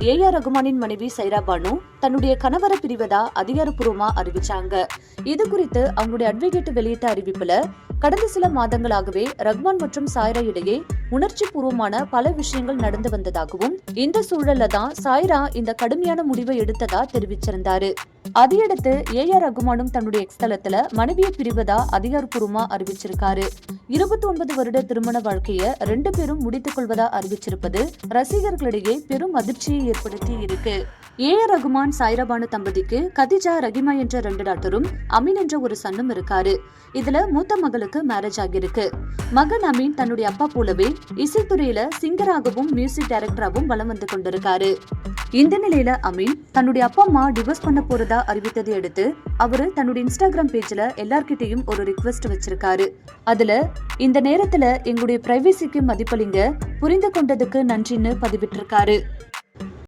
A.R.. ரகுமானின் மனைவி சைரா பானு தன்னுடைய கணவரை பிரிவதா அதிகாரப்பூர்வமா அறிவிச்சாங்க. இது குறித்து அவங்களுடைய அட்வொகேட் வெளியிட்ட அறிவிப்புல கடந்த சில மாதங்களாகவே ரகுமான் மற்றும் சாய்ரா இடையே உணர்ச்சி பூர்வமான பல விஷயங்கள் நடந்து வந்ததாகவும், இந்த சூழல்ல தான் சாய்ரா இந்த கடுமையான முடிவை எடுத்ததா தெரிவிச்சிருந்தாரு. அதையடுத்து ஏ.ஆர். ரகுமானும் தன்னுடைய எக்ஸ் தளத்துல மனைவியை பிரிவதா அதிகாரப்பூர்வமா அறிவிச்சிருக்காரு. 29 வருட திருமண வாழ்க்கைய 2 பேரும் முடித்துக் கொள்வதா அறிவிச்சிருப்பது ரசிகர்களிடையே பெரும் அதிர்ச்சியை ஏற்படுத்தி இருக்கு. ஏ.ஆர். ரகுமான் சாய்ரா பானு தம்பதிக்கு கதிஜா ரஹிமா என்ற 2 டாக்டரும் அமீன் என்ற ஒரு சன்னும் இருக்காரு. இதுல மூத்த மகளுக்கு மேரேஜ் ஆகியிருக்கு. மகன் அமீன் தன்னுடைய அப்பா போலவே இசைத்துறையில சிங்கராகவும் மியூசிக் டைரக்டராகவும் வலம் வந்து கொண்டிருக்காரு. இந்த நிலையில அமீன் தன்னுடைய அப்பா அம்மா டிவோர்ஸ் பண்ண போறதா அறிவித்ததை அடுத்து அவரு தன்னுடைய இன்ஸ்டாகிராம் பேஜ்ல எல்லார்கிட்டையும் ஒரு ரிக்வெஸ்ட் வச்சிருக்காரு. அதுல இந்த நேரத்துல எங்களுடைய பிரைவசிக்கு மதிப்பளிங்க, புரிந்து கொண்டதுக்கு நன்றின்னு பதிவிட்டிருக்காரு.